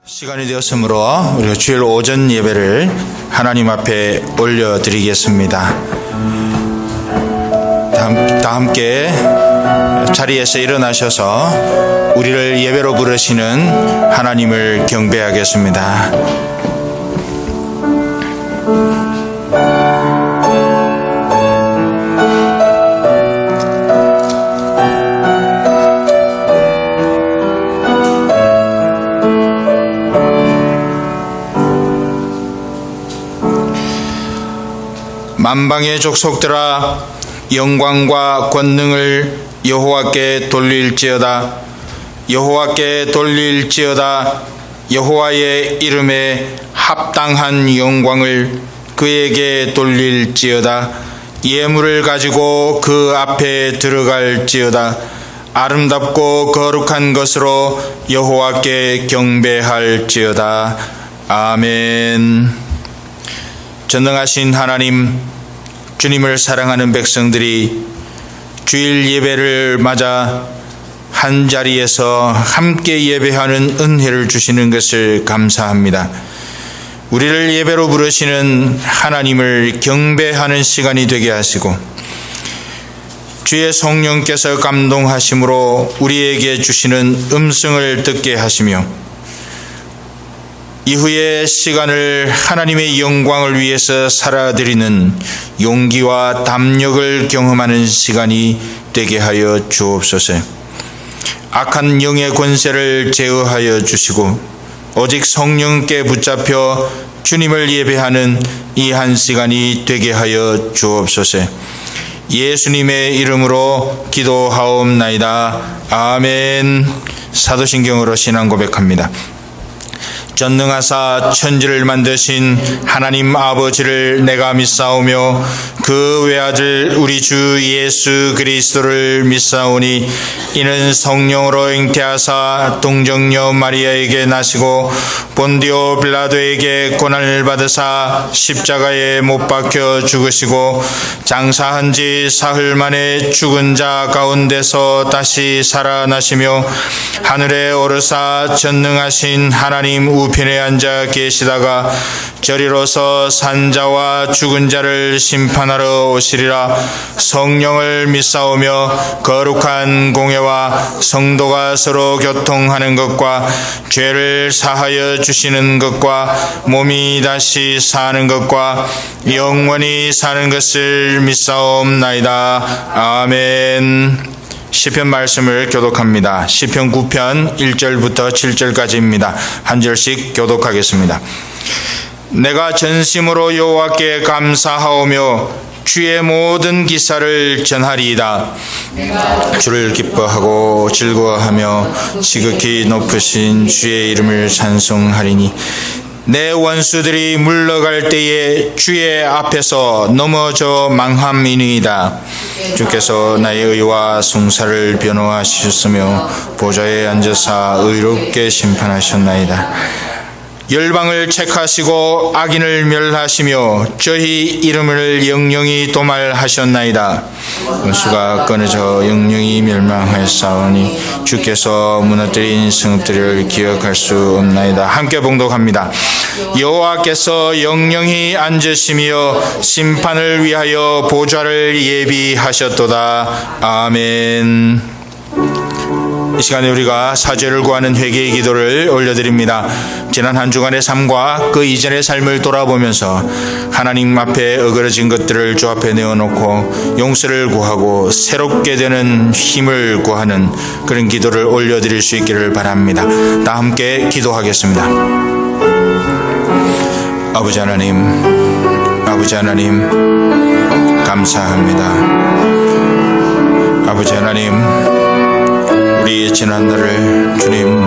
시간이 되었으므로 우리가 주일 오전 예배를 하나님 앞에 올려드리겠습니다. 다 함께 자리에서 일어나셔서 우리를 예배로 부르시는 하나님을 경배하겠습니다. 만방의 족속들아, 영광과 권능을 여호와께 돌릴지어다. 여호와께 돌릴지어다. 여호와의 이름에 합당한 영광을 그에게 돌릴지어다. 예물을 가지고 그 앞에 들어갈지어다. 아름답고 거룩한 것으로 여호와께 경배할지어다. 아멘. 전능하신 하나님, 주님을 사랑하는 백성들이 주일 예배를 맞아 한 자리에서 함께 예배하는 은혜를 주시는 것을 감사합니다. 우리를 예배로 부르시는 하나님을 경배하는 시간이 되게 하시고, 주의 성령께서 감동하심으로 우리에게 주시는 음성을 듣게 하시며, 이후의 시간을 하나님의 영광을 위해서 살아드리는 용기와 담력을 경험하는 시간이 되게 하여 주옵소서. 악한 영의 권세를 제어하여 주시고 오직 성령께 붙잡혀 주님을 예배하는 이 한 시간이 되게 하여 주옵소서. 예수님의 이름으로 기도하옵나이다. 아멘. 사도신경으로 신앙 고백합니다. 전능하사 천지를 만드신 하나님 아버지를 내가 믿사오며 그 외아들 우리 주 예수 그리스도를 믿사오니 이는 성령으로 잉태하사 동정녀 마리아에게 나시고 본디오 빌라도에게 고난을 받으사 십자가에 못 박혀 죽으시고 장사한 지 사흘 만에 죽은 자 가운데서 다시 살아나시며 하늘에 오르사 전능하신 하나님 우편에 앉아 계시다가 저리로서 산자와 죽은 자를 심판하러 오시리라. 성령을 믿사오며 거룩한 공회와 성도가 서로 교통하는 것과 죄를 사하여 주시는 것과 몸이 다시 사는 것과 영원히 사는 것을 믿사옵나이다. 아멘. 시편 말씀을 교독합니다. 시편 9편 1절부터 7절까지입니다. 한 절씩 교독하겠습니다. 내가 전심으로 여호와께 감사하오며 주의 모든 기사를 전하리이다. 주를 기뻐하고 즐거워하며 지극히 높으신 주의 이름을 찬송하리니 내 원수들이 물러갈 때에 주의 앞에서 넘어져 망함이니이다. 주께서 나의 의와 송사를 변호하셨으며 보좌에 앉으사 의롭게 심판하셨나이다. 열방을 책하시고 악인을 멸하시며 저희 이름을 영영히 도말하셨나이다. 원수가 끊어져 영영히 멸망하였사오니 주께서 무너뜨린 성읍들을 기억할 수 없나이다. 함께 봉독합니다. 여호와께서 영영히 앉으시며 심판을 위하여 보좌를 예비하셨도다. 아멘. 이 시간에 우리가 사죄를 구하는 회개의 기도를 올려드립니다. 지난 한 주간의 삶과 그 이전의 삶을 돌아보면서 하나님 앞에 어그러진 것들을 주 앞에 내어놓고 용서를 구하고 새롭게 되는 힘을 구하는 그런 기도를 올려드릴 수 있기를 바랍니다. 다 함께 기도하겠습니다. 아버지 하나님, 아버지 하나님, 감사합니다. 아버지 하나님, 우리의 지난날을 주님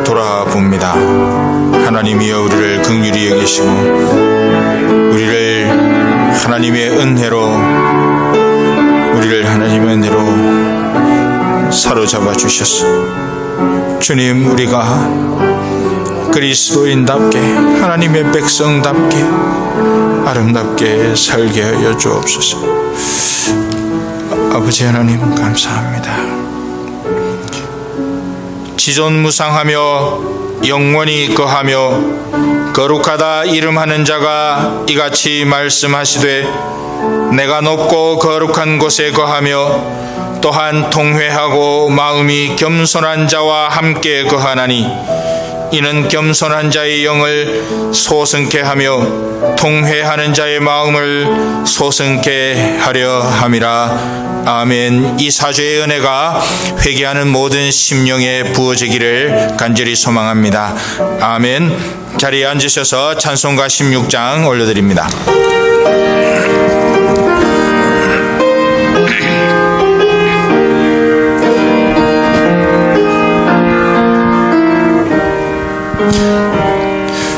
돌아봅니다. 하나님이여 우리를 긍휼히 여기시고 우리를 하나님의 은혜로 사로잡아 주셨소. 주님, 우리가 그리스도인답게 하나님의 백성답게 아름답게 살게 하여 주옵소서. 아버지 하나님 감사합니다. 지존무상하며 영원히 거하며 거룩하다 이름하는 자가 이같이 말씀하시되 내가 높고 거룩한 곳에 거하며 또한 통회하고 마음이 겸손한 자와 함께 거하나니 이는 겸손한 자의 영을 소승케 하며 통회하는 자의 마음을 소승케 하려 함이라. 아멘. 이 사죄의 은혜가 회개하는 모든 심령에 부어지기를 간절히 소망합니다. 아멘. 자리에 앉으셔서 찬송가 16장 올려드립니다.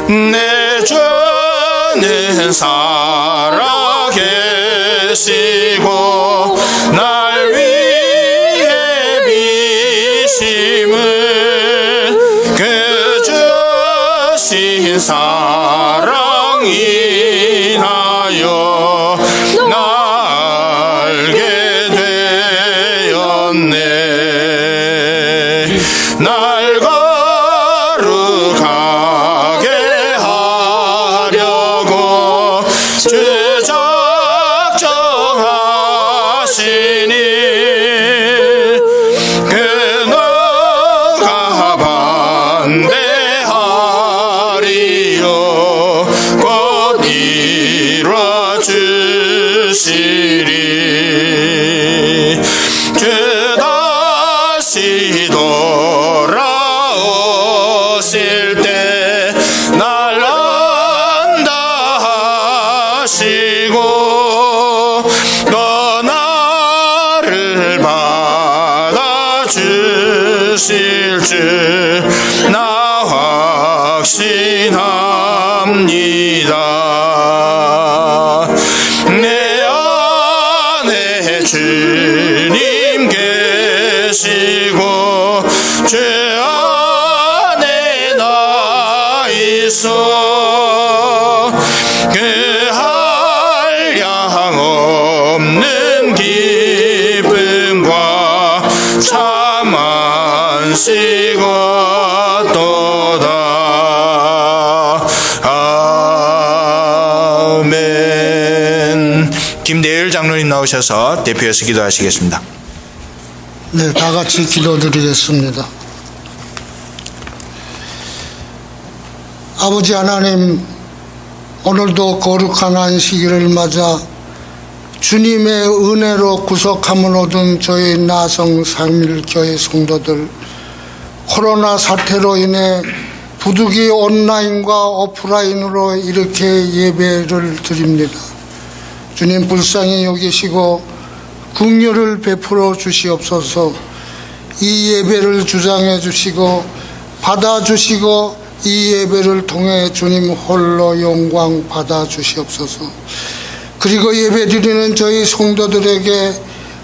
내 죄는 살아계시고 날 위해 비심을 그 주신 사랑 인하여 알게 되었네. 날 거룩하게 하려고 주 작정하시니 그 너가 반대하리요 곧 이루어주시리. 주 다시 돌아오실 때 날 안다 하시고 또 나를 받아주실 줄 나 확신합니다. 내 안에 주님 계시고 주 안에 나 있어 그 한량 없는 기쁨과 참 안식과 또다. 아멘. 김대일 장로님 나오셔서 대표해서 기도하시겠습니다. 네, 다 같이 기도드리겠습니다. 아버지 하나님, 오늘도 거룩한 안식일을 맞아 주님의 은혜로 구속함을 얻은 저희 나성 3일 교회 성도들, 코로나 사태로 인해 부득이 온라인과 오프라인으로 이렇게 예배를 드립니다. 주님 불쌍히 여기시고 긍휼을 베풀어 주시옵소서. 이 예배를 주장해 주시고 받아주시고 이 예배를 통해 주님 홀로 영광 받아 주시옵소서. 그리고 예배 드리는 저희 성도들에게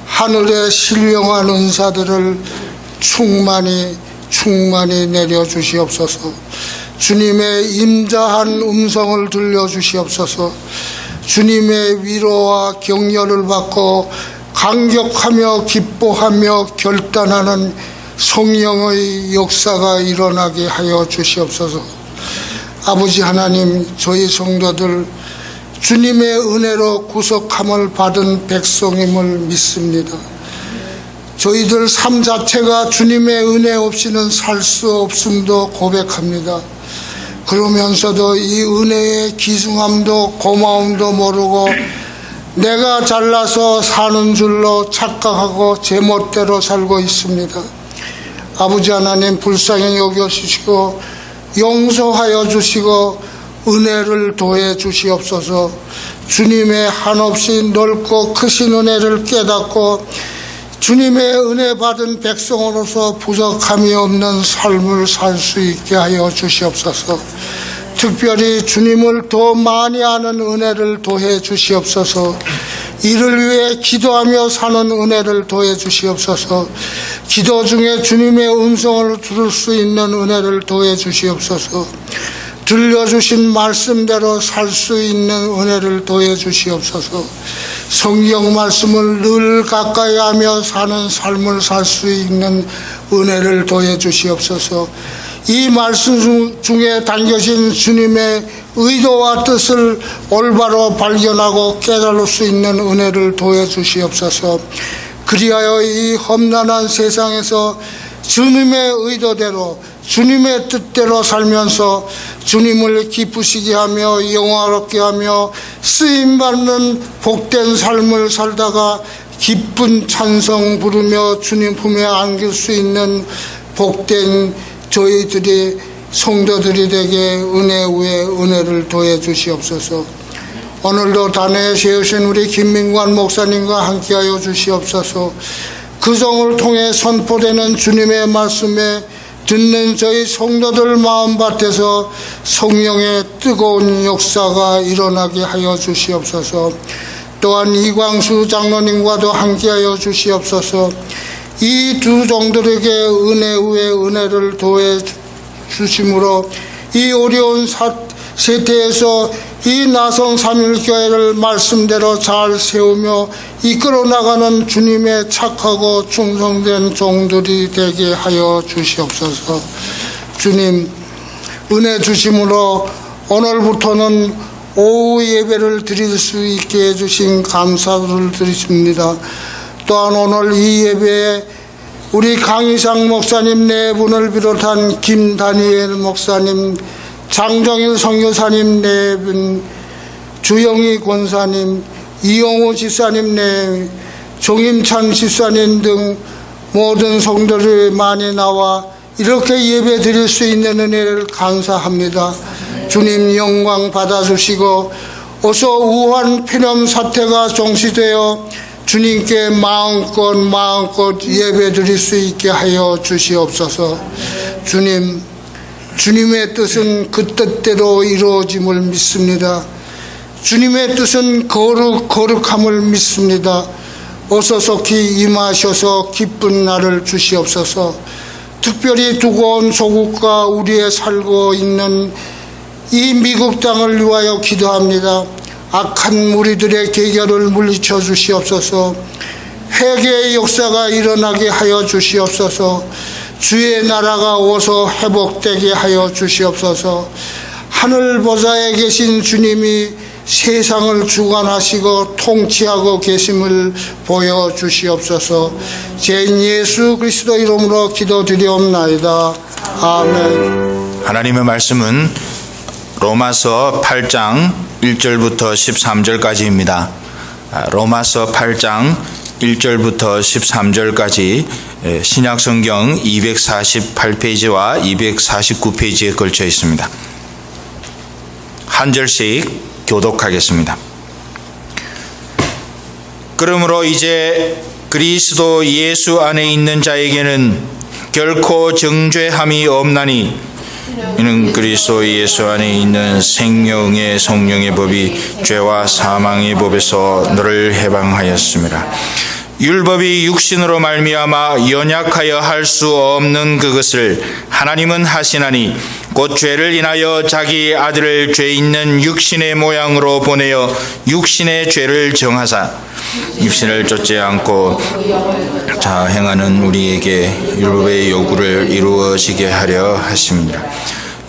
하늘의 신령한 은사들을 충만히 내려 주시옵소서. 주님의 임자한 음성을 들려 주시옵소서. 주님의 위로와 격려를 받고 감격하며 기뻐하며 결단하는 성령의 역사가 일어나게 하여 주시옵소서. 아버지 하나님, 저희 성도들 주님의 은혜로 구속함을 받은 백성임을 믿습니다. 저희들 삶 자체가 주님의 은혜 없이는 살 수 없음도 고백합니다. 그러면서도 이 은혜의 기중함도 고마움도 모르고 내가 잘나서 사는 줄로 착각하고 제멋대로 살고 있습니다. 아버지 하나님, 불쌍히 여겨주시고 용서하여 주시고 은혜를 더해 주시옵소서. 주님의 한없이 넓고 크신 은혜를 깨닫고 주님의 은혜 받은 백성으로서 부족함이 없는 삶을 살 수 있게 하여 주시옵소서. 특별히 주님을 더 많이 아는 은혜를 더해 주시옵소서. 이를 위해 기도하며 사는 은혜를 더해 주시옵소서. 기도 중에 주님의 음성을 들을 수 있는 은혜를 더해 주시옵소서. 들려주신 말씀대로 살 수 있는 은혜를 더해 주시옵소서. 성경 말씀을 늘 가까이 하며 사는 삶을 살 수 있는 은혜를 더해 주시옵소서. 이 말씀 중에 담겨진 주님의 의도와 뜻을 올바로 발견하고 깨달을 수 있는 은혜를 더해 주시옵소서. 그리하여 이 험난한 세상에서 주님의 의도대로 주님의 뜻대로 살면서 주님을 기쁘시게 하며 영화롭게 하며 쓰임받는 복된 삶을 살다가 기쁜 찬송 부르며 주님 품에 안길 수 있는 복된 저희들이 성도들이 되게 은혜 위에 은혜를 더해 주시옵소서. 오늘도 단회에 세우신 우리 김민관 목사님과 함께하여 주시옵소서. 그 성을 통해 선포되는 주님의 말씀에 듣는 저희 성도들 마음밭에서 성령의 뜨거운 역사가 일어나게 하여 주시옵소서. 또한 이광수 장로님과도 함께하여 주시옵소서. 이 두 종들에게 은혜 위에 은혜를 더해 주심으로 이 어려운 세태에서 이 나성 삼일교회를 말씀대로 잘 세우며 이끌어 나가는 주님의 착하고 충성된 종들이 되게 하여 주시옵소서. 주님, 은혜 주심으로 오늘부터는 오후 예배를 드릴 수 있게 해주신 감사를 드리십니다. 또한 오늘 이 예배에 우리 강희상 목사님 네 분을 비롯한 김다니엘 목사님, 장정일 선교사님 네 분, 주영희 권사님, 이용호 지사님 네, 종임찬 지사님 등 모든 성도들이 많이 나와 이렇게 예배 드릴 수 있는 은혜를 감사합니다. 주님 영광 받아주시고 어서 우한 폐렴 사태가 종식되어 주님께 마음껏 예배 드릴 수 있게 하여 주시옵소서. 주님, 주님의 뜻은 그 뜻대로 이루어짐을 믿습니다. 주님의 뜻은 거룩함을 믿습니다. 어서 속히 임하셔서 기쁜 날을 주시옵소서. 특별히 두고온 조국과 우리의 살고 있는 이 미국 땅을 위하여 기도합니다. 악한 무리들의 계결을 물리쳐 주시옵소서. 회개의 역사가 일어나게 하여 주시옵소서. 주의 나라가 오서 회복되게 하여 주시옵소서. 하늘 보좌에 계신 주님이 세상을 주관하시고 통치하고 계심을 보여주시옵소서. 제 예수 그리스도 이름으로 기도드리옵나이다. 아멘. 하나님의 말씀은 로마서 8장 1절부터 13절까지입니다. 로마서 8장 1절부터 13절까지 신약성경 248페이지와 249페이지에 걸쳐 있습니다. 한 절씩 교독하겠습니다. 그러므로 이제 그리스도 예수 안에 있는 자에게는 결코 정죄함이 없나니 이는 그리스도 예수 안에 있는 생명의 성령의 법이 죄와 사망의 법에서 너를 해방하였습니다. 율법이 육신으로 말미암아 연약하여 할 수 없는 그것을 하나님은 하시나니 곧 죄를 인하여 자기 아들을 죄 있는 육신의 모양으로 보내어 육신의 죄를 정하사 육신을 쫓지 않고 자 행하는 우리에게 율법의 요구를 이루어지게 하려 하십니다.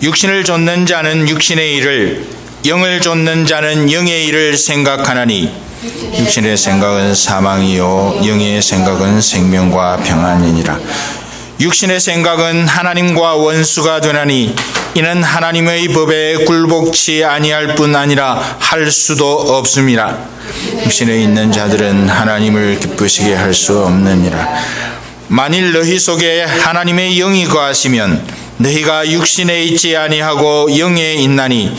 육신을 좇는 자는 육신의 일을, 영을 좇는 자는 영의 일을 생각하나니 육신의 생각은 사망이요 영의 생각은 생명과 평안이니라. 육신의 생각은 하나님과 원수가 되나니 이는 하나님의 법에 굴복치 아니할 뿐 아니라 할 수도 없음이라. 육신에 있는 자들은 하나님을 기쁘시게 할 수 없느니라. 만일 너희 속에 하나님의 영이 거하시면 너희가 육신에 있지 아니하고 영에 있나니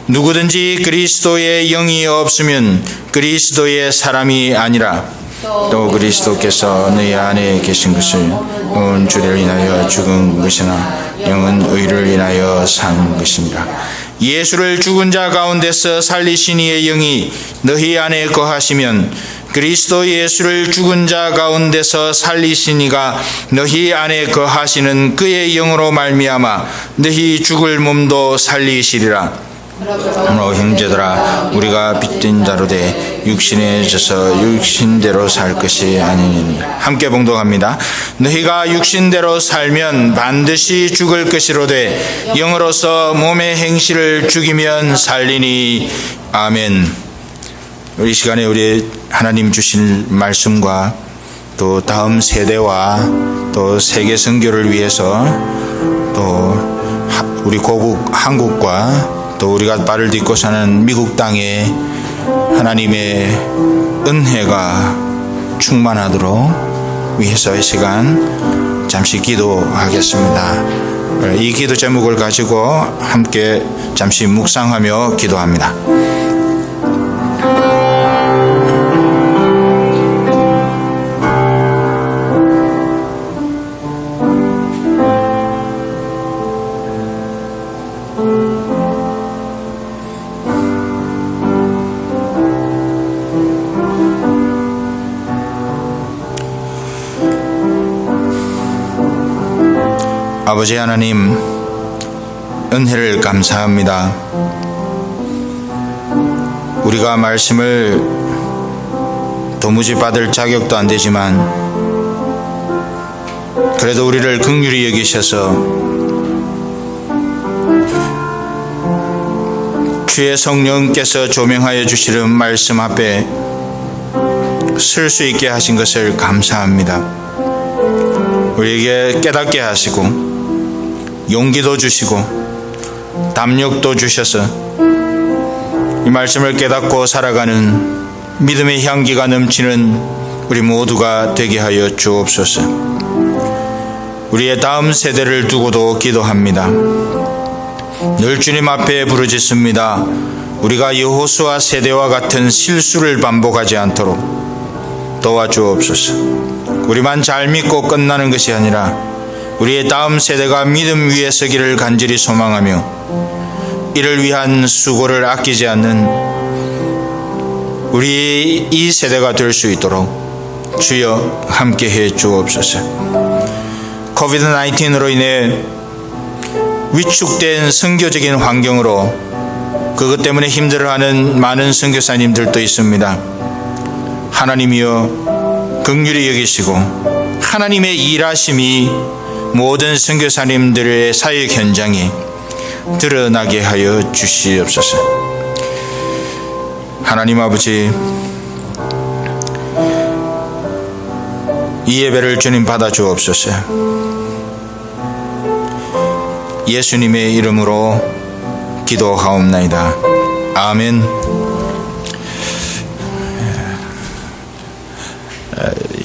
누구든지 그리스도의 영이 없으면 그리스도의 사람이 아니라. 또 그리스도께서 너희 안에 계신 것을 온 죄를 인하여 죽은 것이나 영은 의를 인하여 산 것입니다. 예수를 죽은 자 가운데서 살리신 이의 영이 너희 안에 거하시면 그리스도 예수를 죽은 자 가운데서 살리신 이가 너희 안에 거하시는 그의 영으로 말미암아 너희 죽을 몸도 살리시리라. 그러므로 형제들아 우리가 빚진 자로 돼 육신에 져서 육신대로 살 것이 아니니. 함께 봉독합니다. 너희가 육신대로 살면 반드시 죽을 것이로되 영으로서 몸의 행실을 죽이면 살리니. 아멘. 이 시간에 우리 하나님 주신 말씀과 또 다음 세대와 또 세계 선교를 위해서 또 우리 고국 한국과 또 우리가 발을 딛고 사는 미국 땅에 하나님의 은혜가 충만하도록 위해서 이 시간 잠시 기도하겠습니다. 이 기도 제목을 가지고 함께 잠시 묵상하며 기도합니다. 아버지 하나님, 은혜를 감사합니다. 우리가 말씀을 도무지 받을 자격도 안 되지만 그래도 우리를 긍휼히 여기셔서 주의 성령께서 조명하여 주시는 말씀 앞에 설 수 있게 하신 것을 감사합니다. 우리에게 깨닫게 하시고 용기도 주시고 담력도 주셔서 이 말씀을 깨닫고 살아가는 믿음의 향기가 넘치는 우리 모두가 되게 하여 주옵소서. 우리의 다음 세대를 두고도 기도합니다. 늘 주님 앞에 부르짖습니다. 우리가 여호수아 세대와 같은 실수를 반복하지 않도록 도와주옵소서. 우리만 잘 믿고 끝나는 것이 아니라 우리의 다음 세대가 믿음 위에 서기를 간절히 소망하며 이를 위한 수고를 아끼지 않는 우리 이 세대가 될 수 있도록 주여 함께해 주옵소서. 코비드-19으로 인해 위축된 선교적인 환경으로 그것 때문에 힘들어하는 많은 선교사님들도 있습니다. 하나님이여 긍휼히 여기시고 하나님의 일하심이 모든 선교사님들의 사역 현장에 드러나게 하여 주시옵소서. 하나님 아버지, 이 예배를 주님 받아 주옵소서. 예수님의 이름으로 기도하옵나이다. 아멘.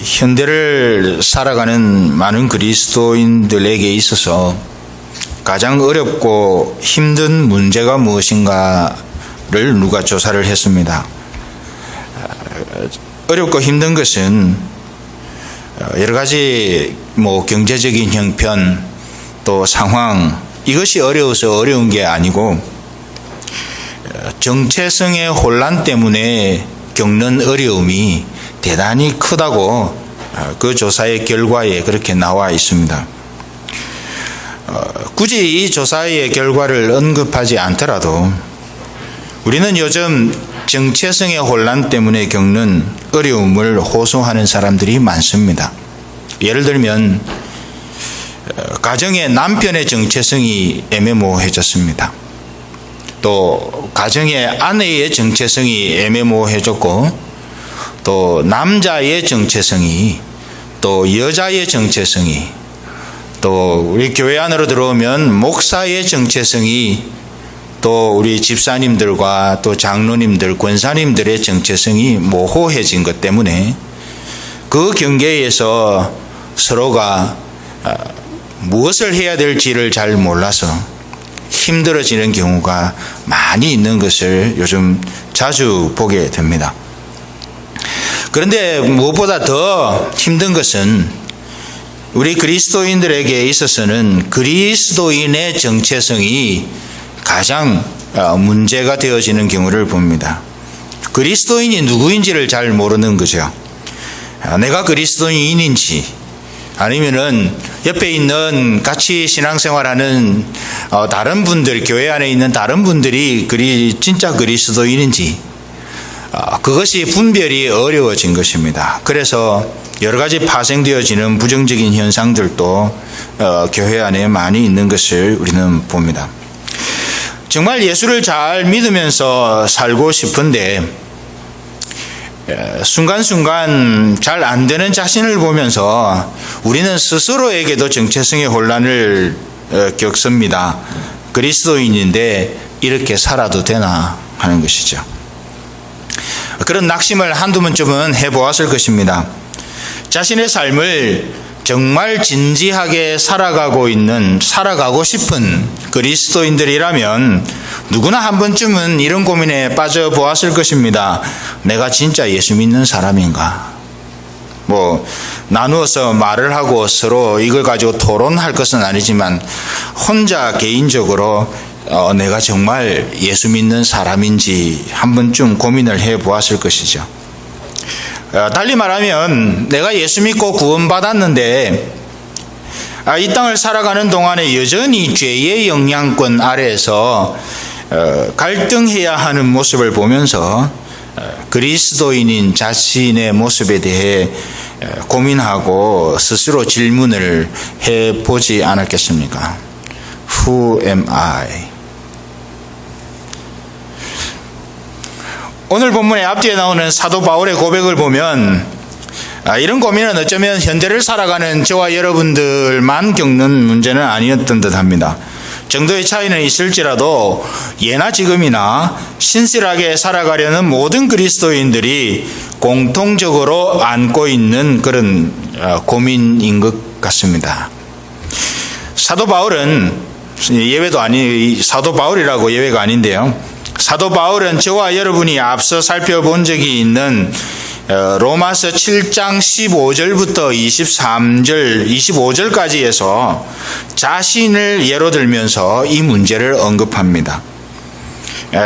현대를 살아가는 많은 그리스도인들에게 있어서 가장 어렵고 힘든 문제가 무엇인가를 누가 조사를 했습니다. 어렵고 힘든 것은 여러 가지 경제적인 형편 또 상황, 이것이 어려워서 어려운 게 아니고 정체성의 혼란 때문에 겪는 어려움이 대단히 크다고 그 조사의 결과에 그렇게 나와 있습니다. 굳이 이 조사의 결과를 언급하지 않더라도 우리는 요즘 정체성의 혼란 때문에 겪는 어려움을 호소하는 사람들이 많습니다. 예를 들면 가정의 남편의 정체성이 애매모호해졌습니다. 또 가정의 아내의 정체성이 애매모호해졌고 또 남자의 정체성이 또 여자의 정체성이 또 우리 교회 안으로 들어오면 목사의 정체성이 또 우리 집사님들과 또 장로님들, 권사님들의 정체성이 모호해진 것 때문에 그 경계에서 서로가 무엇을 해야 될지를 잘 몰라서 힘들어지는 경우가 많이 있는 것을 요즘 자주 보게 됩니다. 그런데 무엇보다 더 힘든 것은 우리 그리스도인들에게 있어서는 그리스도인의 정체성이 가장 문제가 되어지는 경우를 봅니다. 그리스도인이 누구인지를 잘 모르는 거죠. 내가 그리스도인인지 아니면은 옆에 있는 같이 신앙생활하는 다른 분들, 교회 안에 있는 다른 분들이 진짜 그리스도인인지 그것이 분별이 어려워진 것입니다. 그래서 여러 가지 파생되어지는 부정적인 현상들도 교회 안에 많이 있는 것을 우리는 봅니다. 정말 예수를 잘 믿으면서 살고 싶은데 순간순간 잘 안 되는 자신을 보면서 우리는 스스로에게도 정체성의 혼란을 겪습니다. 그리스도인인데 이렇게 살아도 되나 하는 것이죠. 그런 낙심을 한두 번쯤은 해보았을 것입니다. 자신의 삶을 정말 진지하게 살아가고 싶은 그리스도인들이라면 누구나 한 번쯤은 이런 고민에 빠져보았을 것입니다. 내가 진짜 예수 믿는 사람인가? 나누어서 말을 하고 서로 이걸 가지고 토론할 것은 아니지만 혼자 개인적으로 내가 정말 예수 믿는 사람인지 한 번쯤 고민을 해보았을 것이죠. 달리 말하면 내가 예수 믿고 구원받았는데 이 땅을 살아가는 동안에 여전히 죄의 영향권 아래에서 갈등해야 하는 모습을 보면서 그리스도인인 자신의 모습에 대해 고민하고 스스로 질문을 해보지 않았겠습니까? Who am I? 오늘 본문의 앞뒤에 나오는 사도 바울의 고백을 보면 이런 고민은 어쩌면 현대를 살아가는 저와 여러분들만 겪는 문제는 아니었던 듯합니다. 정도의 차이는 있을지라도 예나 지금이나 신실하게 살아가려는 모든 그리스도인들이 공통적으로 안고 있는 그런 고민인 것 같습니다. 사도 바울은 사도 바울이라고 예외가 아닌데요. 사도 바울은 저와 여러분이 앞서 살펴본 적이 있는 로마서 7장 15절부터 25절까지에서 자신을 예로 들면서 이 문제를 언급합니다.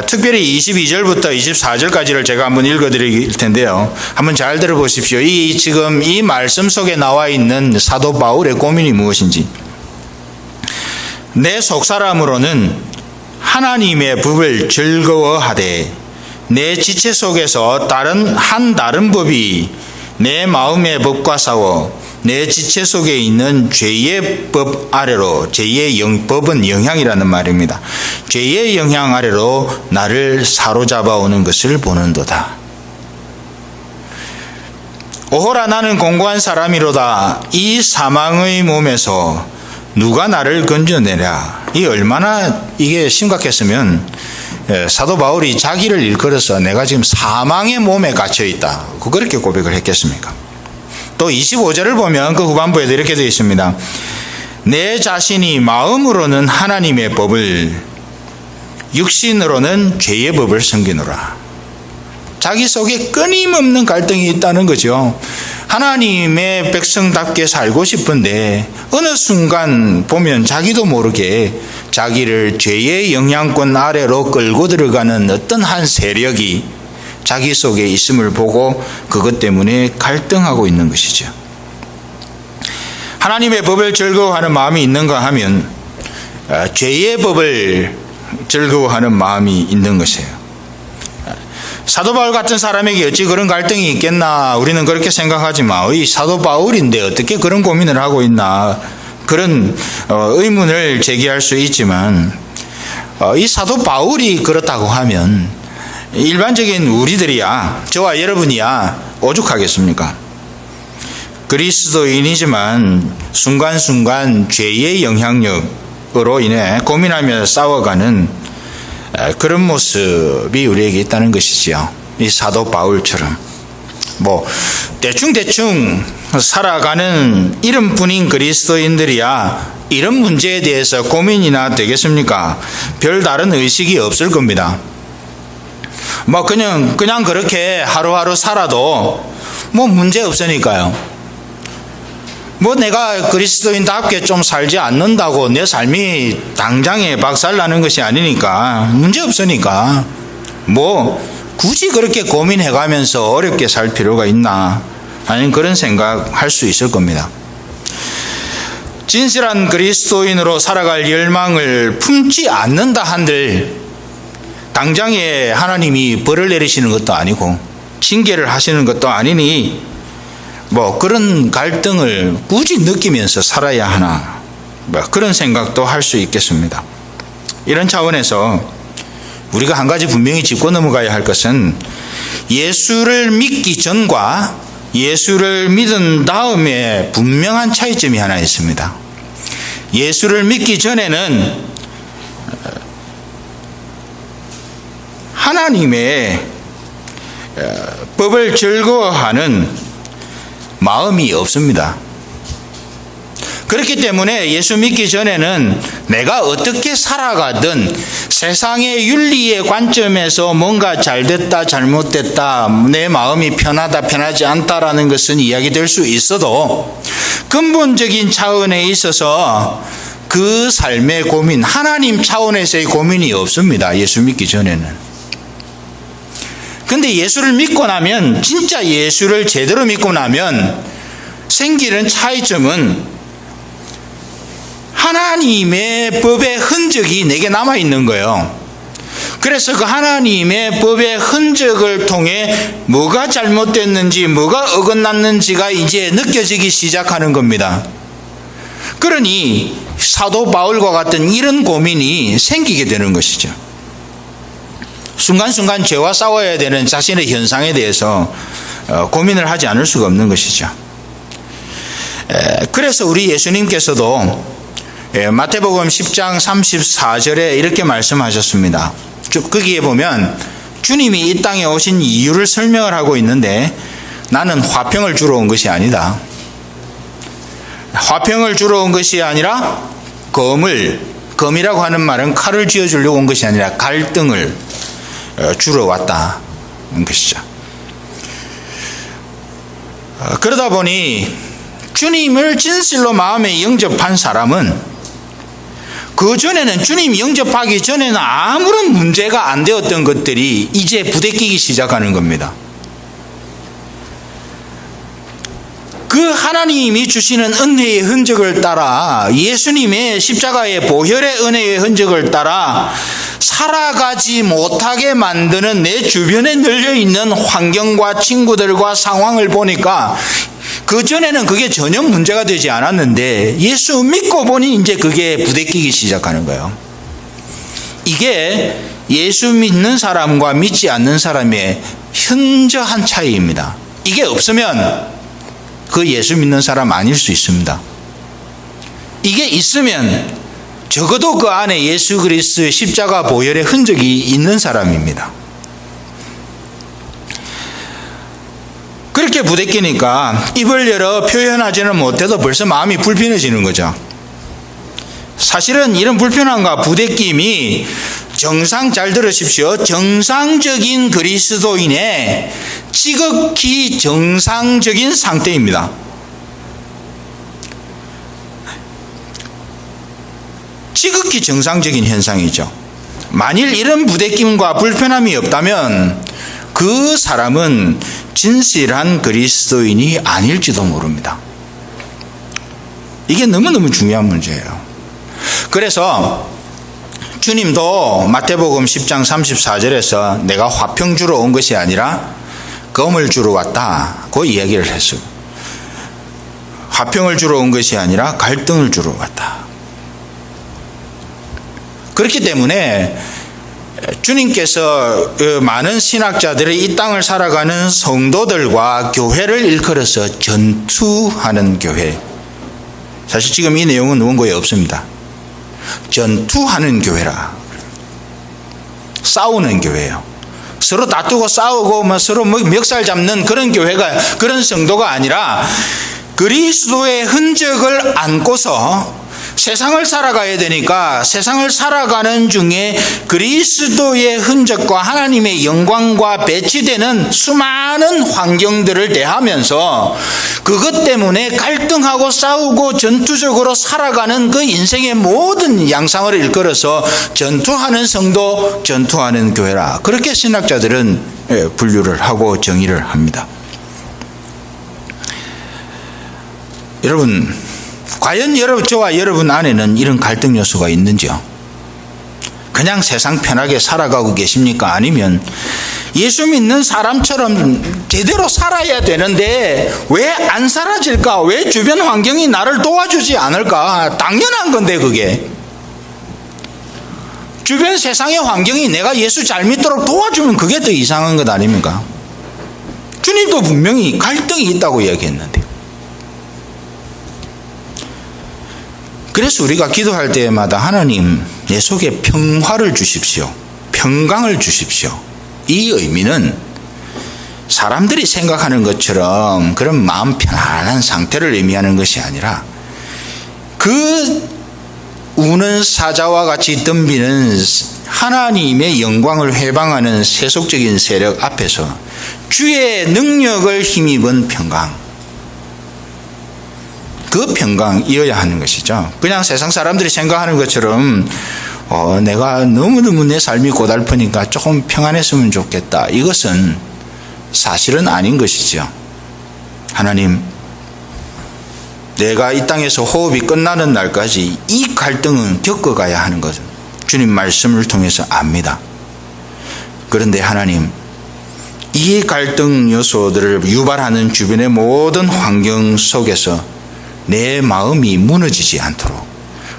특별히 22절부터 24절까지를 제가 한번 읽어드릴 텐데요. 한번 잘 들어보십시오. 지금 이 말씀 속에 나와 있는 사도 바울의 고민이 무엇인지. 내 속사람으로는 하나님의 법을 즐거워하되 내 지체 속에서 다른 법이 내 마음의 법과 싸워 내 지체 속에 있는 죄의 법 아래로, 법은 영향이라는 말입니다. 죄의 영향 아래로 나를 사로잡아 오는 것을 보는도다. 오호라 나는 공고한 사람이로다. 이 사망의 몸에서 누가 나를 건져내랴. 얼마나 이게 심각했으면 사도 바울이 자기를 일컬어서 내가 지금 사망의 몸에 갇혀 있다. 그렇게 고백을 했겠습니까? 또 25절을 보면 그 후반부에도 이렇게 되어 있습니다. 내 자신이 마음으로는 하나님의 법을, 육신으로는 죄의 법을 섬기노라. 자기 속에 끊임없는 갈등이 있다는 거죠. 하나님의 백성답게 살고 싶은데 어느 순간 보면 자기도 모르게 자기를 죄의 영향권 아래로 끌고 들어가는 어떤 한 세력이 자기 속에 있음을 보고 그것 때문에 갈등하고 있는 것이죠. 하나님의 법을 즐거워하는 마음이 있는가 하면 죄의 법을 즐거워하는 마음이 있는 것이에요. 사도 바울 같은 사람에게 어찌 그런 갈등이 있겠나 우리는 그렇게 생각하지만 이 사도 바울인데 어떻게 그런 고민을 하고 있나 그런 의문을 제기할 수 있지만 이 사도 바울이 그렇다고 하면 일반적인 우리들이야, 저와 여러분이야 오죽하겠습니까? 그리스도인이지만 순간순간 죄의 영향력으로 인해 고민하며 싸워가는 그런 모습이 우리에게 있다는 것이지요. 이 사도 바울처럼 대충 살아가는 이름뿐인 그리스도인들이야 이런 문제에 대해서 고민이나 되겠습니까? 별다른 의식이 없을 겁니다. 그냥 그렇게 하루하루 살아도 문제 없으니까요. 내가 그리스도인답게 좀 살지 않는다고 내 삶이 당장에 박살나는 것이 아니니까 문제 없으니까 굳이 그렇게 고민해가면서 어렵게 살 필요가 있나 하는 그런 생각할 수 있을 겁니다. 진실한 그리스도인으로 살아갈 열망을 품지 않는다 한들 당장에 하나님이 벌을 내리시는 것도 아니고 징계를 하시는 것도 아니니 그런 갈등을 굳이 느끼면서 살아야 하나 그런 생각도 할 수 있겠습니다. 이런 차원에서 우리가 한 가지 분명히 짚고 넘어가야 할 것은 예수를 믿기 전과 예수를 믿은 다음에 분명한 차이점이 하나 있습니다. 예수를 믿기 전에는 하나님의 법을 즐거워하는 마음이 없습니다. 그렇기 때문에 예수 믿기 전에는 내가 어떻게 살아가든 세상의 윤리의 관점에서 뭔가 잘됐다 잘못됐다 내 마음이 편하다 편하지 않다라는 것은 이야기될 수 있어도 근본적인 차원에 있어서 그 삶의 고민, 하나님 차원에서의 고민이 없습니다. 예수 믿기 전에는. 근데 예수를 믿고 나면, 진짜 예수를 제대로 믿고 나면 생기는 차이점은 하나님의 법의 흔적이 내게 남아있는 거예요. 그래서 그 하나님의 법의 흔적을 통해 뭐가 잘못됐는지 뭐가 어긋났는지가 이제 느껴지기 시작하는 겁니다. 그러니 사도 바울과 같은 이런 고민이 생기게 되는 것이죠. 순간순간 죄와 싸워야 되는 자신의 현상에 대해서 고민을 하지 않을 수가 없는 것이죠. 그래서 우리 예수님께서도 마태복음 10장 34절에 이렇게 말씀하셨습니다. 거기에 보면 주님이 이 땅에 오신 이유를 설명을 하고 있는데 나는 화평을 주러 온 것이 아니다. 화평을 주러 온 것이 아니라 검이라고 하는 말은 칼을 쥐어주려고 온 것이 아니라 갈등을 주러 왔다는 것이죠. 그러다 보니 주님을 진실로 마음에 영접한 사람은 그 전에는 주님 영접하기 전에는 아무런 문제가 안 되었던 것들이 이제 부대끼기 시작하는 겁니다. 그 하나님이 주시는 은혜의 흔적을 따라 예수님의 십자가의 보혈의 은혜의 흔적을 따라 살아가지 못하게 만드는 내 주변에 널려있는 환경과 친구들과 상황을 보니까 그전에는 그게 전혀 문제가 되지 않았는데 예수 믿고 보니 이제 그게 부대끼기 시작하는 거예요. 이게 예수 믿는 사람과 믿지 않는 사람의 현저한 차이입니다. 이게 없으면 그 예수 믿는 사람 아닐 수 있습니다. 이게 있으면 적어도 그 안에 예수 그리스도의 십자가 보혈의 흔적이 있는 사람입니다. 그렇게 부대끼니까 입을 열어 표현하지는 못해도 벌써 마음이 불편해지는 거죠. 사실은 이런 불편함과 부대낌이 잘 들으십시오. 정상적인 그리스도인의 지극히 정상적인 상태입니다. 지극히 정상적인 현상이죠. 만일 이런 부대낌과 불편함이 없다면 그 사람은 진실한 그리스도인이 아닐지도 모릅니다. 이게 너무너무 중요한 문제예요. 그래서 주님도 마태복음 10장 34절에서 내가 화평 주러 온 것이 아니라 검을 주러 왔다고 이야기를 했어요. 화평을 주러 온 것이 아니라 갈등을 주러 왔다. 그렇기 때문에 주님께서 많은 신학자들이 이 땅을 살아가는 성도들과 교회를 일컬어서 전투하는 교회. 사실 지금 이 내용은 원고에 없습니다. 전투하는 교회라. 싸우는 교회예요. 서로 다투고 싸우고 서로 멱살 잡는 그런 교회가, 그런 성도가 아니라 그리스도의 흔적을 안고서 세상을 살아가야 되니까 세상을 살아가는 중에 그리스도의 흔적과 하나님의 영광과 배치되는 수많은 환경들을 대하면서 그것 때문에 갈등하고 싸우고 전투적으로 살아가는 그 인생의 모든 양상을 일컬어서 전투하는 성도, 전투하는 교회라. 그렇게 신학자들은 분류를 하고 정의를 합니다. 여러분, 과연 저와 여러분 안에는 이런 갈등 요소가 있는지요? 그냥 세상 편하게 살아가고 계십니까? 아니면 예수 믿는 사람처럼 제대로 살아야 되는데 왜 안 사라질까? 왜 주변 환경이 나를 도와주지 않을까? 당연한 건데 그게. 주변 세상의 환경이 내가 예수 잘 믿도록 도와주면 그게 더 이상한 것 아닙니까? 주님도 분명히 갈등이 있다고 이야기했는데. 그래서 우리가 기도할 때마다 하나님 내 속에 평화를 주십시오. 평강을 주십시오. 이 의미는 사람들이 생각하는 것처럼 그런 마음 편안한 상태를 의미하는 것이 아니라 그 우는 사자와 같이 덤비는 하나님의 영광을 회방하는 세속적인 세력 앞에서 주의 능력을 힘입은 평강, 그 평강이어야 하는 것이죠. 그냥 세상 사람들이 생각하는 것처럼 내가 너무너무 내 삶이 고달프니까 조금 평안했으면 좋겠다. 이것은 사실은 아닌 것이죠. 하나님, 내가 이 땅에서 호흡이 끝나는 날까지 이 갈등은 겪어가야 하는 것은 주님 말씀을 통해서 압니다. 그런데 하나님, 이 갈등 요소들을 유발하는 주변의 모든 환경 속에서 내 마음이 무너지지 않도록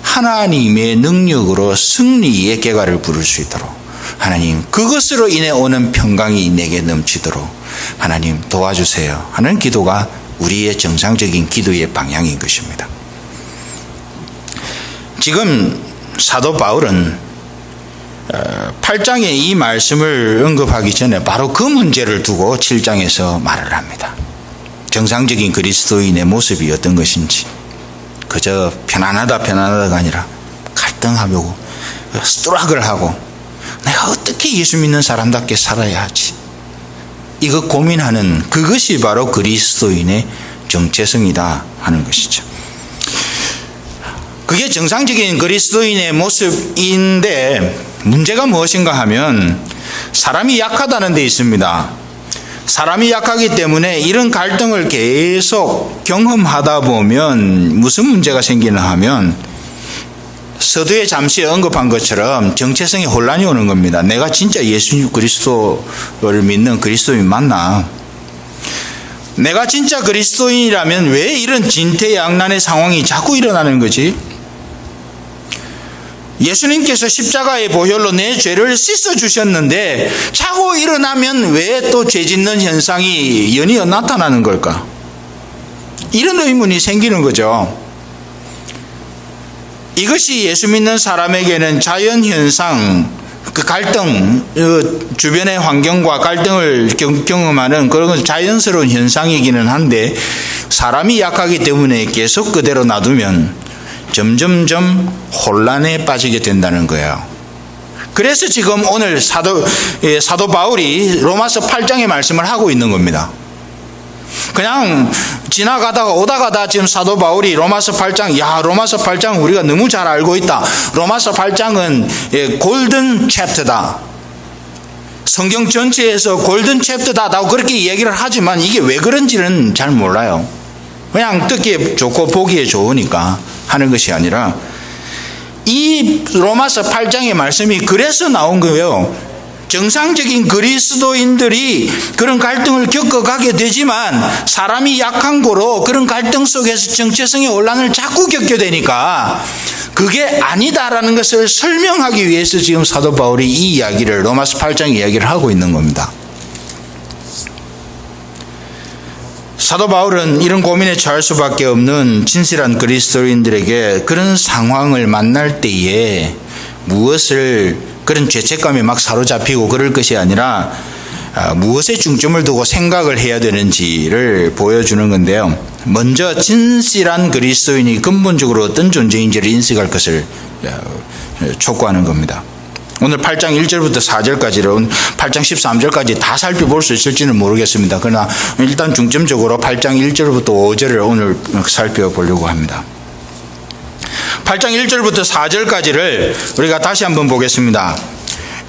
하나님의 능력으로 승리의 계가를 부를 수 있도록 하나님, 그것으로 인해 오는 평강이 내게 넘치도록 하나님 도와주세요 하는 기도가 우리의 정상적인 기도의 방향인 것입니다. 지금 사도 바울은 8장에 이 말씀을 언급하기 전에 바로 그 문제를 두고 7장에서 말을 합니다. 정상적인 그리스도인의 모습이 어떤 것인지, 그저 편안하다가 아니라 갈등하고 스트러글 하고 내가 어떻게 예수 믿는 사람답게 살아야 하지, 이거 고민하는 그것이 바로 그리스도인의 정체성이다 하는 것이죠. 그게 정상적인 그리스도인의 모습인데 문제가 무엇인가 하면 사람이 약하다는 데 있습니다. 사람이 약하기 때문에 이런 갈등을 계속 경험하다 보면 무슨 문제가 생기나 하면 서두에 잠시 언급한 것처럼 정체성에 혼란이 오는 겁니다. 내가 진짜 예수 그리스도를 믿는 그리스도인 맞나? 내가 진짜 그리스도인이라면 왜 이런 진퇴양난의 상황이 자꾸 일어나는 거지? 예수님께서 십자가의 보혈로 내 죄를 씻어주셨는데 자고 일어나면 왜 또 죄 짓는 현상이 연이어 나타나는 걸까? 이런 의문이 생기는 거죠. 이것이 예수 믿는 사람에게는 자연현상, 그 갈등, 주변의 환경과 갈등을 경험하는 그런 자연스러운 현상이기는 한데 사람이 약하기 때문에 계속 그대로 놔두면 점점점 혼란에 빠지게 된다는 거예요. 그래서 지금 오늘 사도 바울이 로마서 8장의 말씀을 하고 있는 겁니다. 그냥 지나가다가 오다가다 지금 사도 바울이 로마서 8장 우리가 너무 잘 알고 있다. 로마서 8장은 골든 챕터다. 성경 전체에서 골든 챕터다라고 그렇게 이야기를 하지만 이게 왜 그런지는 잘 몰라요. 그냥 듣기에 좋고 보기에 좋으니까 하는 것이 아니라 이 로마서 8장의 말씀이 그래서 나온 거예요. 정상적인 그리스도인들이 그런 갈등을 겪어가게 되지만 사람이 약한 거로 그런 갈등 속에서 정체성의 혼란을 자꾸 겪게 되니까 그게 아니다라는 것을 설명하기 위해서 지금 사도 바울이 이 이야기를 로마서 8장 이야기를 하고 있는 겁니다. 사도 바울은 이런 고민에 처할 수밖에 없는 진실한 그리스도인들에게 그런 상황을 만날 때에 무엇을 그런 죄책감에 막 사로잡히고 그럴 것이 아니라 무엇에 중점을 두고 생각을 해야 되는지를 보여주는 건데요. 먼저 진실한 그리스도인이 근본적으로 어떤 존재인지를 인식할 것을 촉구하는 겁니다. 오늘 8장 1절부터 4절까지를 8장 13절까지 다 살펴볼 수 있을지는 모르겠습니다. 그러나 일단 중점적으로 8장 1절부터 5절을 오늘 살펴보려고 합니다. 8장 1절부터 4절까지를 우리가 다시 한번 보겠습니다.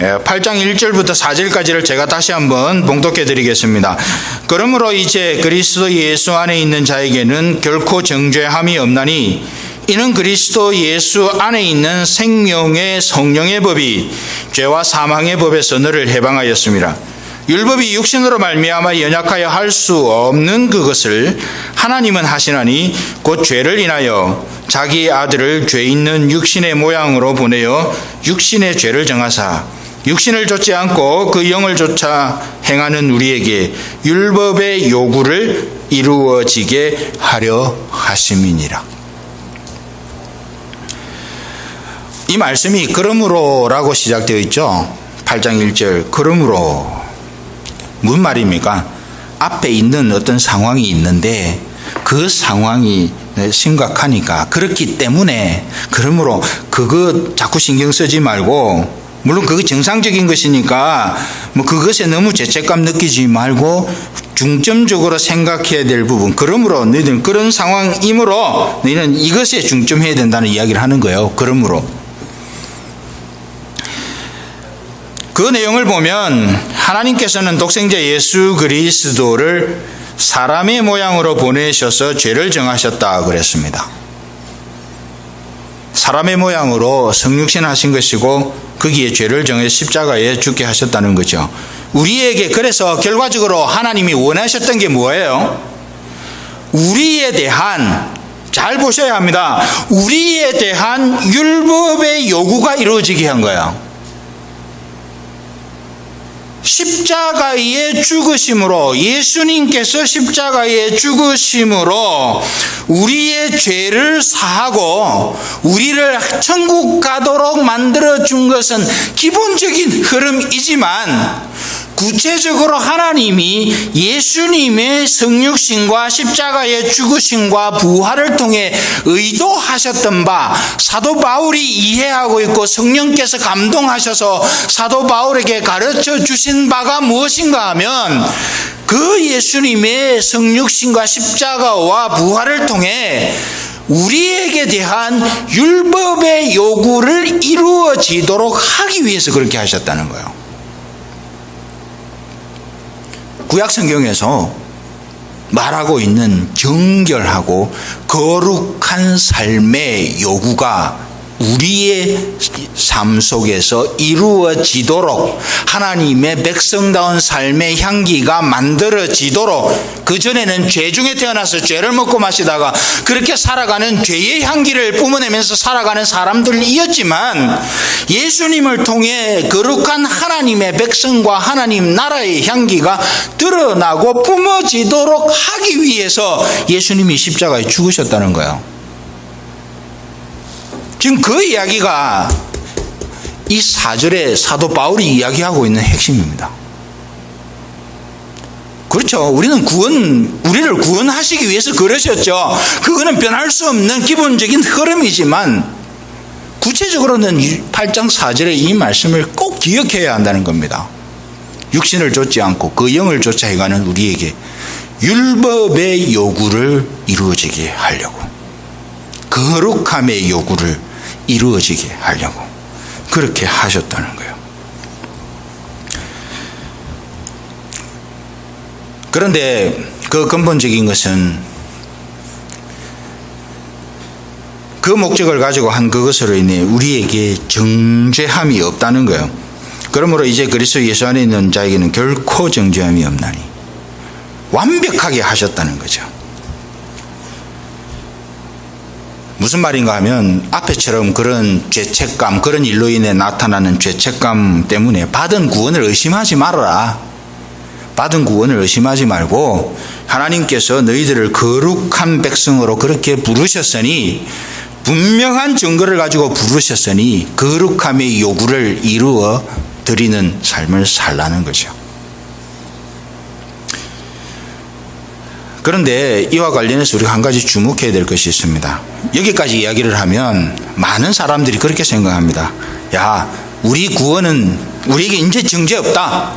8장 1절부터 4절까지를 제가 다시 한번 봉독해 드리겠습니다. 그러므로 이제 그리스도 예수 안에 있는 자에게는 결코 정죄함이 없나니 이는 그리스도 예수 안에 있는 생명의 성령의 법이 죄와 사망의 법에서 너를 해방하였습니다. 율법이 육신으로 말미암아 연약하여 할 수 없는 그것을 하나님은 하시나니 곧 죄를 인하여 자기 아들을 죄 있는 육신의 모양으로 보내어 육신의 죄를 정하사 육신을 좇지 않고 그 영을 좇아 행하는 우리에게 율법의 요구를 이루어지게 하려 하심이니라. 이 말씀이 그러므로라고 시작되어 있죠. 8장 1절 그러므로 무슨 말입니까? 앞에 있는 어떤 상황이 있는데 그 상황이 심각하니까 그렇기 때문에 그러므로 그거 자꾸 신경 쓰지 말고 물론 그게 정상적인 것이니까 뭐 그것에 너무 죄책감 느끼지 말고 중점적으로 생각해야 될 부분 그러므로 너희들은 그런 상황이므로 너희는 이것에 중점해야 된다는 이야기를 하는 거예요. 그러므로 그 내용을 보면 하나님께서는 독생자 예수 그리스도를 사람의 모양으로 보내셔서 죄를 정하셨다 그랬습니다. 사람의 모양으로 성육신 하신 것이고 거기에 죄를 정해 십자가에 죽게 하셨다는 거죠. 우리에게 그래서 결과적으로 하나님이 원하셨던 게 뭐예요? 우리에 대한 잘 보셔야 합니다. 우리에 대한 율법의 요구가 이루어지게 한 거예요. 십자가의 죽으심으로 예수님께서 십자가의 죽으심으로 우리의 죄를 사하고 우리를 천국 가도록 만들어 준 것은 기본적인 흐름이지만 구체적으로 하나님이 예수님의 성육신과 십자가의 죽으심과 부활을 통해 의도하셨던 바 사도 바울이 이해하고 있고 성령께서 감동하셔서 사도 바울에게 가르쳐 주신 바가 무엇인가 하면 그 예수님의 성육신과 십자가와 부활을 통해 우리에게 대한 율법의 요구를 이루어지도록 하기 위해서 그렇게 하셨다는 거예요. 구약 성경에서 말하고 있는 정결하고 거룩한 삶의 요구가 우리의 삶 속에서 이루어지도록 하나님의 백성다운 삶의 향기가 만들어지도록 그전에는 죄 중에 태어나서 죄를 먹고 마시다가 그렇게 살아가는 죄의 향기를 뿜어내면서 살아가는 사람들이었지만 예수님을 통해 거룩한 하나님의 백성과 하나님 나라의 향기가 드러나고 뿜어지도록 하기 위해서 예수님이 십자가에 죽으셨다는 거예요. 지금 그 이야기가 이 4절에 사도 바울이 이야기하고 있는 핵심입니다. 그렇죠. 우리는 우리를 구원하시기 위해서 그러셨죠. 그거는 변할 수 없는 기본적인 흐름이지만 구체적으로는 8장 4절의 이 말씀을 꼭 기억해야 한다는 겁니다. 육신을 좇지 않고 그 영을 좇아 해가는 우리에게 율법의 요구를 이루어지게 하려고 거룩함의 요구를 이루어지게 하려고 그렇게 하셨다는 거예요. 그런데 그 근본적인 것은 그 목적을 가지고 한 그것으로 인해 우리에게 정죄함이 없다는 거예요. 그러므로 이제 그리스도 예수 안에 있는 자에게는 결코 정죄함이 없나니 완벽하게 하셨다는 거죠. 무슨 말인가 하면 앞에처럼 그런 죄책감, 그런 일로 인해 나타나는 죄책감 때문에 받은 구원을 의심하지 말아라. 받은 구원을 의심하지 말고 하나님께서 너희들을 거룩한 백성으로 그렇게 부르셨으니 분명한 증거를 가지고 부르셨으니 거룩함의 요구를 이루어 드리는 삶을 살라는 거죠. 그런데 이와 관련해서 우리가 한 가지 주목해야 될 것이 있습니다. 여기까지 이야기를 하면 많은 사람들이 그렇게 생각합니다. 야, 우리 구원은 우리에게 이제 정죄 없다.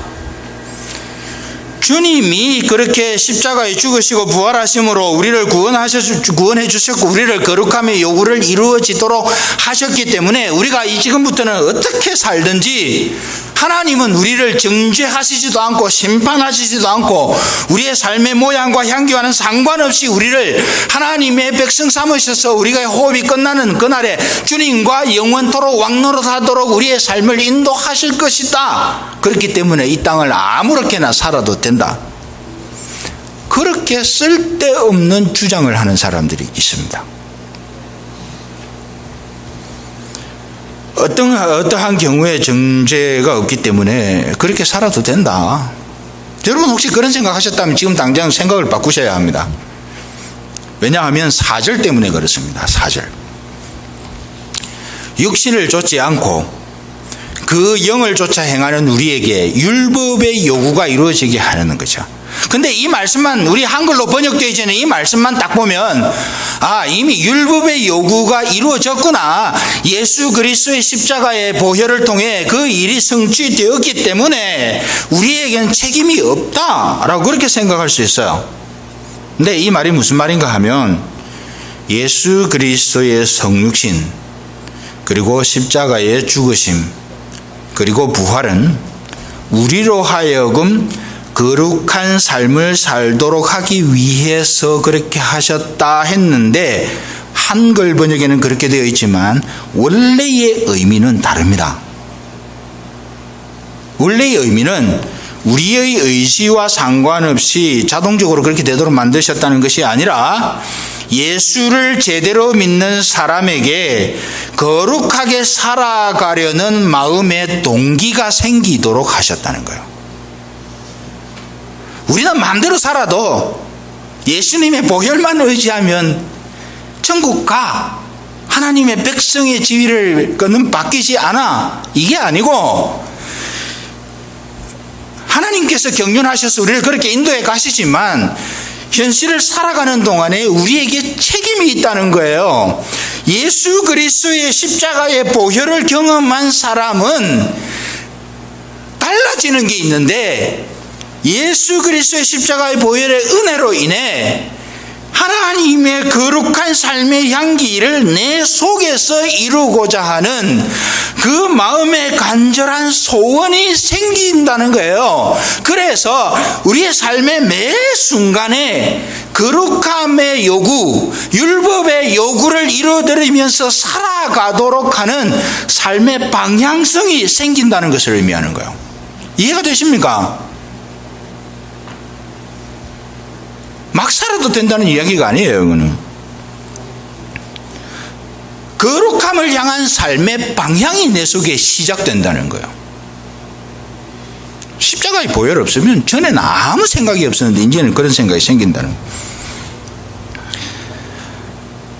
주님이 그렇게 십자가에 죽으시고 부활하심으로 우리를 구원해 주셨고 우리를 거룩함의 요구를 이루어지도록 하셨기 때문에 우리가 지금부터는 어떻게 살든지 하나님은 우리를 정죄하시지도 않고 심판하시지도 않고 우리의 삶의 모양과 향기와는 상관없이 우리를 하나님의 백성 삼으셔서 우리가 호흡이 끝나는 그날에 주님과 영원토록 왕노릇하도록 우리의 삶을 인도하실 것이다. 그렇기 때문에 이 땅을 아무렇게나 살아도 된다. 그렇게 쓸데없는 주장을 하는 사람들이 있습니다. 어떠한 경우에 정죄가 없기 때문에 그렇게 살아도 된다. 여러분 혹시 그런 생각하셨다면 지금 당장 생각을 바꾸셔야 합니다. 왜냐하면 4절 때문에 그렇습니다. 4절. 육신을 좇지 않고 그 영을 쫓아 행하는 우리에게 율법의 요구가 이루어지게 하는 거죠. 근데 이 말씀만 우리 한글로 번역되어 있는 이 말씀만 딱 보면 이미 율법의 요구가 이루어졌구나. 예수 그리스도의 십자가의 보혈을 통해 그 일이 성취되었기 때문에 우리에게는 책임이 없다라고 그렇게 생각할 수 있어요. 근데 이 말이 무슨 말인가 하면 예수 그리스도의 성육신 그리고 십자가의 죽으심 그리고 부활은 우리로 하여금 거룩한 삶을 살도록 하기 위해서 그렇게 하셨다 했는데 한글 번역에는 그렇게 되어 있지만 원래의 의미는 다릅니다. 원래의 의미는 우리의 의지와 상관없이 자동적으로 그렇게 되도록 만드셨다는 것이 아니라 예수를 제대로 믿는 사람에게 거룩하게 살아가려는 마음의 동기가 생기도록 하셨다는 거예요. 우리는 마음대로 살아도 예수님의 보혈만 의지하면 천국 가. 하나님의 백성의 지위를 그는 바뀌지 않아. 이게 아니고 하나님께서 경륜하셔서 우리를 그렇게 인도해 가시지만 현실을 살아가는 동안에 우리에게 책임이 있다는 거예요. 예수 그리스도의 십자가의 보혈을 경험한 사람은 달라지는 게 있는데 예수 그리스도의 십자가의 보혈의 은혜로 인해 하나님의 거룩한 삶의 향기를 내 속에서 이루고자 하는 그 마음의 간절한 소원이 생긴다는 거예요. 그래서 우리의 삶의 매 순간에 거룩함의 요구, 율법의 요구를 이루어드리면서 살아가도록 하는 삶의 방향성이 생긴다는 것을 의미하는 거예요. 이해가 되십니까? 막 살아도 된다는 이야기가 아니에요. 이거는 거룩함을 향한 삶의 방향이 내 속에 시작된다는 거예요. 십자가의 보혈 없으면 전에는 아무 생각이 없었는데 이제는 그런 생각이 생긴다는 거예요.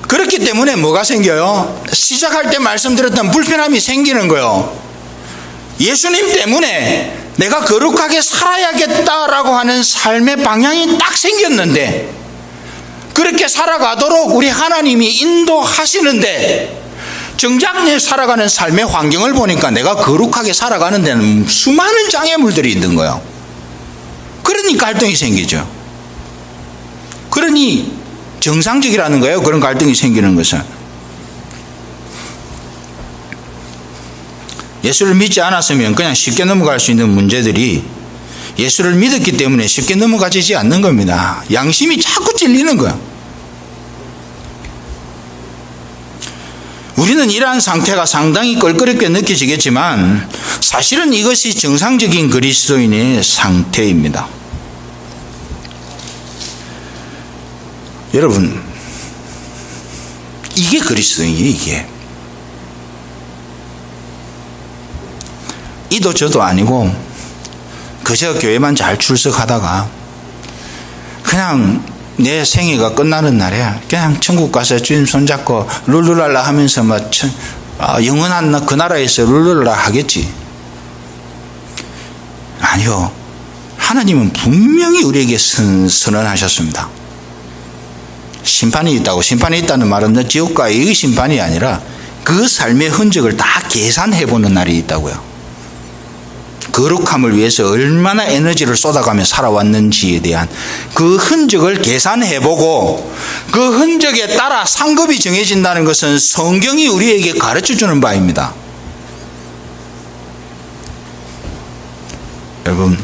그렇기 때문에 뭐가 생겨요? 시작할 때 말씀드렸던 불편함이 생기는 거예요. 예수님 때문에 내가 거룩하게 살아야겠다라고 하는 삶의 방향이 딱 생겼는데 그렇게 살아가도록 우리 하나님이 인도하시는데 정작 내 살아가는 삶의 환경을 보니까 내가 거룩하게 살아가는 데는 수많은 장애물들이 있는 거예요. 그러니까 갈등이 생기죠. 그러니 정상적이라는 거예요. 그런 갈등이 생기는 것은. 예수를 믿지 않았으면 그냥 쉽게 넘어갈 수 있는 문제들이 예수를 믿었기 때문에 쉽게 넘어가지지 않는 겁니다. 양심이 자꾸 찔리는 거야. 우리는 이러한 상태가 상당히 껄끄럽게 느껴지겠지만 사실은 이것이 정상적인 그리스도인의 상태입니다. 여러분, 이게 그리스도인이에요. 이게. 이도 저도 아니고 그저 교회만 잘 출석하다가 그냥 내 생애가 끝나는 날에 그냥 천국 가서 주님 손잡고 룰루랄라 하면서 영원한 그 나라에서 룰루랄라 하겠지. 아니요. 하나님은 분명히 우리에게 선언하셨습니다. 심판이 있다고. 심판이 있다는 말은 지옥과의 심판이 아니라 그 삶의 흔적을 다 계산해보는 날이 있다고요. 거룩함을 위해서 얼마나 에너지를 쏟아가며 살아왔는지에 대한 그 흔적을 계산해보고 그 흔적에 따라 상급이 정해진다는 것은 성경이 우리에게 가르쳐주는 바입니다. 여러분,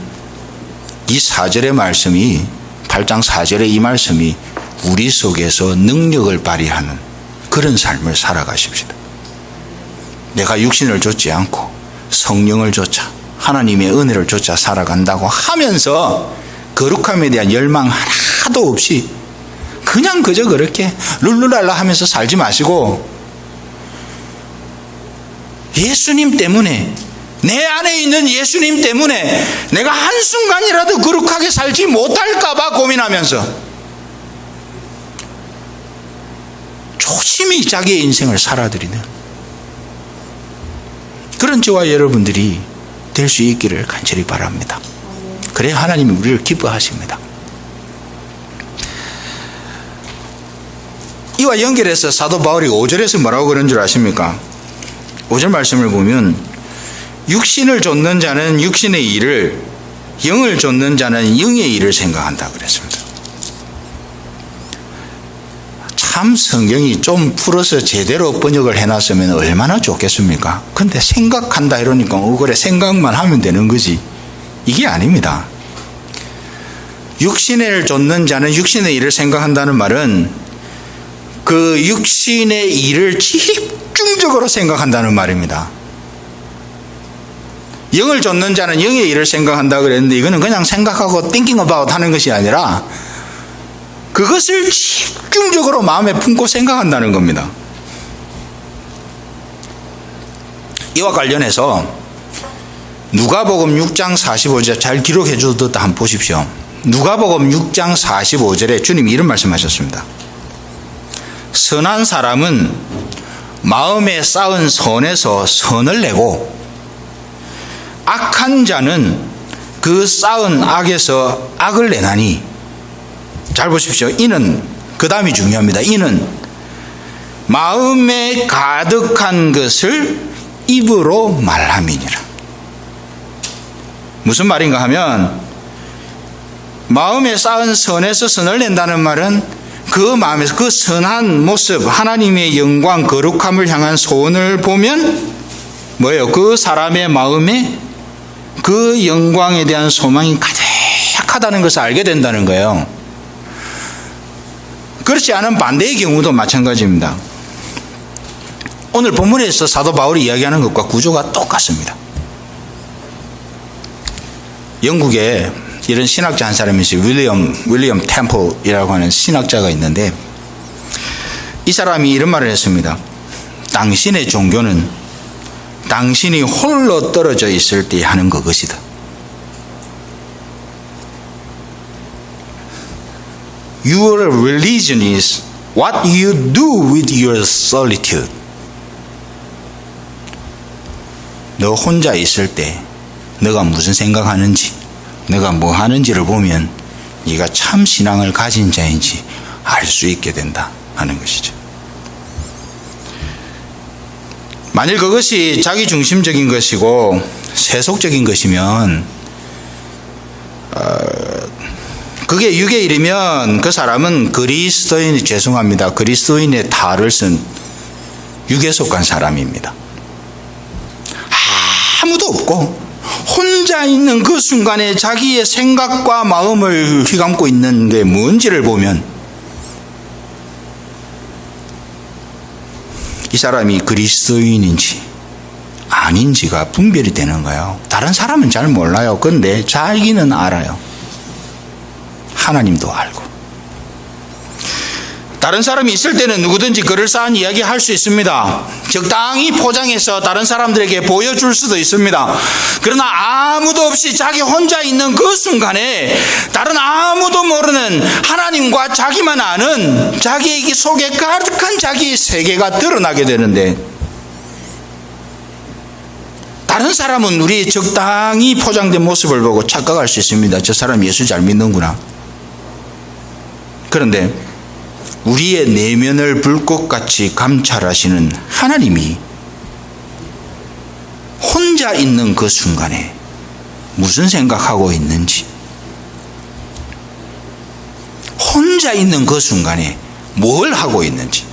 이 4절의 말씀이 8장 4절의 이 말씀이 우리 속에서 능력을 발휘하는 그런 삶을 살아가십시다. 내가 육신을 좇지 않고 성령을 좇아 하나님의 은혜를 좇아 살아간다고 하면서 거룩함에 대한 열망 하나도 없이 그냥 그저 그렇게 룰루랄라 하면서 살지 마시고 예수님 때문에, 내 안에 있는 예수님 때문에 내가 한순간이라도 거룩하게 살지 못할까 봐 고민하면서 조심히 자기의 인생을 살아드리는 그런 저와 여러분들이 될 수 있기를 간절히 바랍니다. 그래야 하나님이 우리를 기뻐하십니다. 이와 연결해서 사도 바울이 5절에서 뭐라고 그런 줄 아십니까? 5절 말씀을 보면 육신을 좇는 자는 육신의 일을, 영을 좇는 자는 영의 일을 생각한다 그랬습니다. 참 성경이 좀 풀어서 제대로 번역을 해놨으면 얼마나 좋겠습니까? 근데 생각한다 이러니까 그래 생각만 하면 되는 거지. 이게 아닙니다. 육신을 좇는 자는 육신의 일을 생각한다는 말은 그 육신의 일을 집중적으로 생각한다는 말입니다. 영을 좇는 자는 영의 일을 생각한다 그랬는데 이거는 그냥 생각하고 thinking about 하는 것이 아니라 그것을 집중적으로 마음에 품고 생각한다는 겁니다. 이와 관련해서 누가복음 6장 45절 잘 기록해 주셨다 한번 보십시오. 누가복음 6장 45절에 주님이 이런 말씀하셨습니다. 선한 사람은 마음에 쌓은 선에서 선을 내고 악한 자는 그 쌓은 악에서 악을 내나니. 잘 보십시오. 이는, 그 다음이 중요합니다. 이는 마음에 가득한 것을 입으로 말함이니라. 무슨 말인가 하면 마음에 쌓은 선에서 선을 낸다는 말은 그 마음에서 그 선한 모습, 하나님의 영광, 거룩함을 향한 소원을 보면 뭐예요? 그 사람의 마음에 그 영광에 대한 소망이 가득하다는 것을 알게 된다는 거예요. 그렇지 않은 반대의 경우도 마찬가지입니다. 오늘 본문에서 사도 바울이 이야기하는 것과 구조가 똑같습니다. 영국에 이런 신학자 한 사람이 있어요. 윌리엄 템플이라고 하는 신학자가 있는데 이 사람이 이런 말을 했습니다. 당신의 종교는 당신이 홀로 떨어져 있을 때 하는 그것이다. Your religion is what you do with your solitude. 너 혼자 있을 때 너가 무슨 생각하는지, 너가 뭐 하는지를 보면 네가 참 신앙을 가진 자인지 알 수 있게 된다 하는 것이죠. 만일 그것이 자기중심적인 것이고 세속적인 것이면 그게 육의 일이면 그 사람은 그리스도인이, 죄송합니다, 그리스도인의 탈을 쓴 육에 속한 사람입니다. 아무도 없고 혼자 있는 그 순간에 자기의 생각과 마음을 휘감고 있는 게 뭔지를 보면 이 사람이 그리스도인인지 아닌지가 분별이 되는 거예요. 다른 사람은 잘 몰라요. 그런데 자기는 알아요. 하나님도 알고. 다른 사람이 있을 때는 누구든지 그럴싸한 이야기 할 수 있습니다. 적당히 포장해서 다른 사람들에게 보여줄 수도 있습니다. 그러나 아무도 없이 자기 혼자 있는 그 순간에 다른 아무도 모르는 하나님과 자기만 아는 자기 속에 가득한 자기의 세계가 드러나게 되는데, 다른 사람은 우리의 적당히 포장된 모습을 보고 착각할 수 있습니다. 저 사람 예수 잘 믿는구나. 그런데 우리의 내면을 불꽃같이 감찰하시는 하나님이 혼자 있는 그 순간에 무슨 생각하고 있는지, 혼자 있는 그 순간에 뭘 하고 있는지,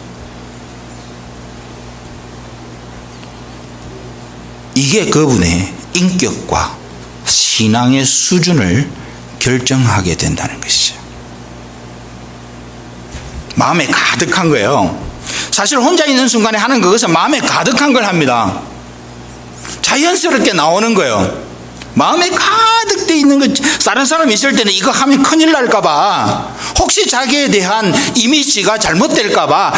이게 그분의 인격과 신앙의 수준을 결정하게 된다는 것이죠. 마음에 가득한 거예요. 사실 혼자 있는 순간에 하는 그것은 마음에 가득한 걸 합니다. 자연스럽게 나오는 거예요. 마음에 가득 돼 있는 것, 다른 사람이 있을 때는 이거 하면 큰일 날까봐, 혹시 자기에 대한 이미지가 잘못될까봐,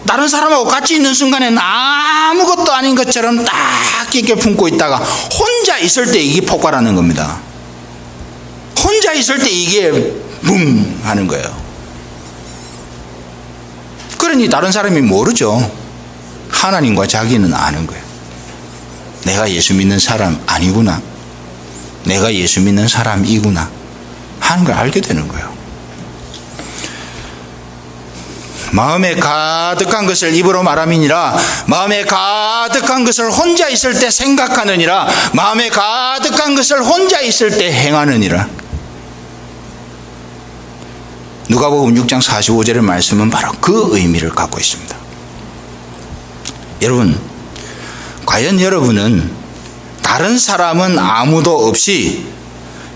다른 사람하고 같이 있는 순간에는 아무것도 아닌 것처럼 딱 깊게 품고 있다가 혼자 있을 때 이게 폭발하는 겁니다. 혼자 있을 때 이게 붐 하는 거예요. 그러니 다른 사람이 모르죠. 하나님과 자기는 아는 거예요. 내가 예수 믿는 사람 아니구나, 내가 예수 믿는 사람이구나 하는 걸 알게 되는 거예요. 마음에 가득한 것을 입으로 말함이니라. 마음에 가득한 것을 혼자 있을 때 생각하느니라. 마음에 가득한 것을 혼자 있을 때 행하느니라. 누가복음 6장 45절의 말씀은 바로 그 의미를 갖고 있습니다. 여러분, 과연 여러분은 다른 사람은 아무도 없이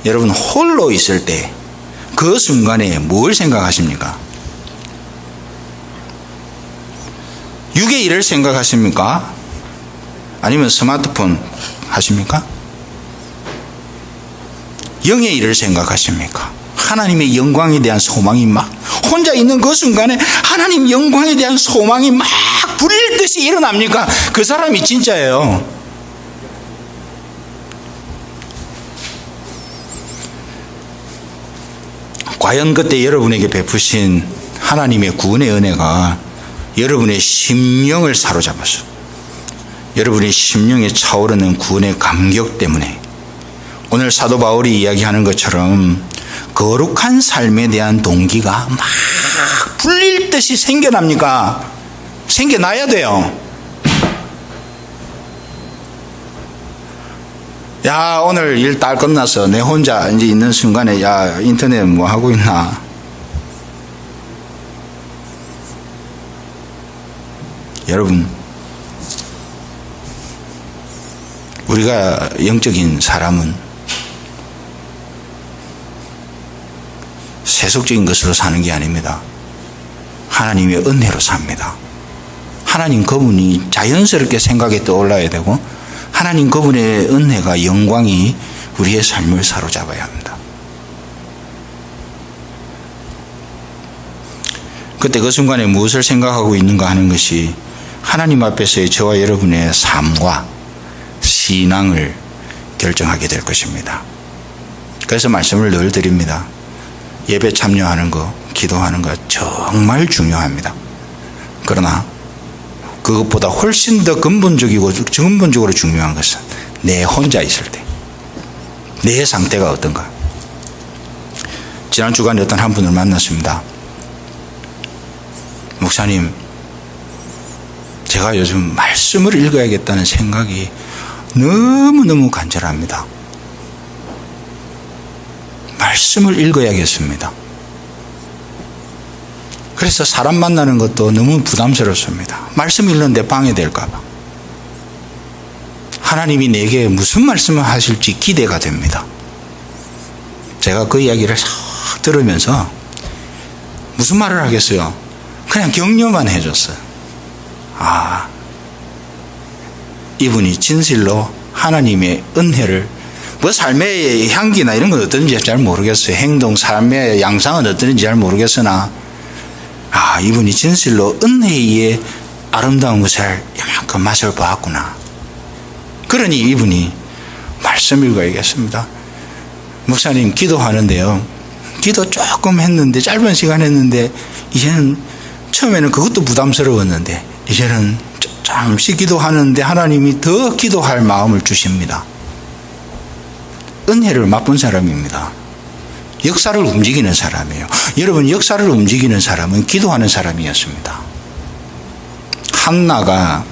여러분 홀로 있을 때 그 순간에 뭘 생각하십니까? 육의 일을 생각하십니까? 아니면 스마트폰 하십니까? 영의 일을 생각하십니까? 하나님의 영광에 대한 소망이 막, 혼자 있는 그 순간에 하나님 영광에 대한 소망이 막 불일 듯이 일어납니까? 그 사람이 진짜예요. 과연 그때 여러분에게 베푸신 하나님의 구원의 은혜가 여러분의 심령을 사로잡아서 여러분의 심령에 차오르는 구원의 감격 때문에 오늘 사도 바울이 이야기하는 것처럼 거룩한 삶에 대한 동기가 막 불릴 듯이 생겨납니까? 생겨나야 돼요. 야, 오늘 일 다 끝나서 내 혼자 이제 있는 순간에, 야, 인터넷 뭐 하고 있나? 여러분, 우리가 영적인 사람은 세속적인 것으로 사는 게 아닙니다. 하나님의 은혜로 삽니다. 하나님 그분이 자연스럽게 생각이 떠올라야 되고, 하나님 그분의 은혜가, 영광이 우리의 삶을 사로잡아야 합니다. 그때 그 순간에 무엇을 생각하고 있는가 하는 것이 하나님 앞에서의 저와 여러분의 삶과 신앙을 결정하게 될 것입니다. 그래서 말씀을 늘 드립니다. 예배 참여하는 거, 기도하는 거 정말 중요합니다. 그러나 그것보다 훨씬 더 근본적으로 중요한 것은 내 혼자 있을 때 내 상태가 어떤가. 지난 주간에 어떤 한 분을 만났습니다. 목사님, 제가 요즘 말씀을 읽어야겠다는 생각이 너무너무 간절합니다. 말씀을 읽어야겠습니다. 그래서 사람 만나는 것도 너무 부담스럽습니다. 말씀 읽는데 방해될까 봐. 하나님이 내게 무슨 말씀을 하실지 기대가 됩니다. 제가 그 이야기를 싹 들으면서 무슨 말을 하겠어요? 그냥 격려만 해줬어요. 아, 이분이 진실로 하나님의 은혜를, 뭐 삶의 향기나 이런 건 어떤지 잘 모르겠어요. 행동, 삶의 양상은 어떤지 잘 모르겠으나, 아, 이분이 진실로 은혜의 아름다운 것을 이만큼 맛을 보았구나. 그러니 이분이 말씀 읽어야겠습니다. 목사님, 기도하는데요, 기도 조금 했는데, 짧은 시간 했는데, 이제는 처음에는 그것도 부담스러웠는데 이제는 잠시 기도하는데 하나님이 더 기도할 마음을 주십니다. 은혜를 맛본 사람입니다. 역사를 움직이는 사람이에요. 여러분, 역사를 움직이는 사람은 기도하는 사람이었습니다. 한나가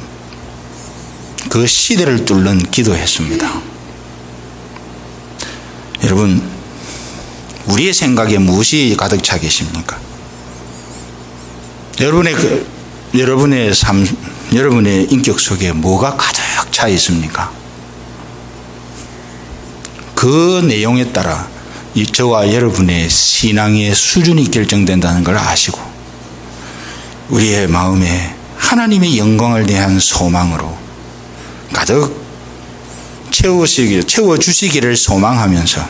그 시대를 뚫는 기도했습니다. 여러분, 우리의 생각에 무엇이 가득 차 계십니까? 여러분의 삶, 여러분의 인격 속에 뭐가 가득 차 있습니까? 그 내용에 따라 저와 여러분의 신앙의 수준이 결정된다는 걸 아시고, 우리의 마음에 하나님의 영광을 대한 소망으로 가득 채워주시기를 소망하면서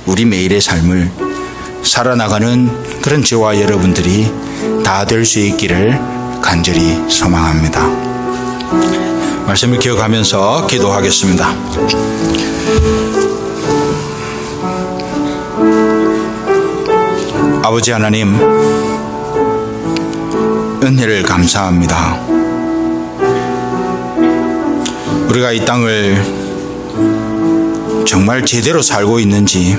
우리 매일의 삶을 살아나가는 그런 저와 여러분들이 다 될 수 있기를 간절히 소망합니다. 말씀을 기억하면서 기도하겠습니다. 아버지 하나님, 은혜를 감사합니다. 우리가 이 땅을 정말 제대로 살고 있는지,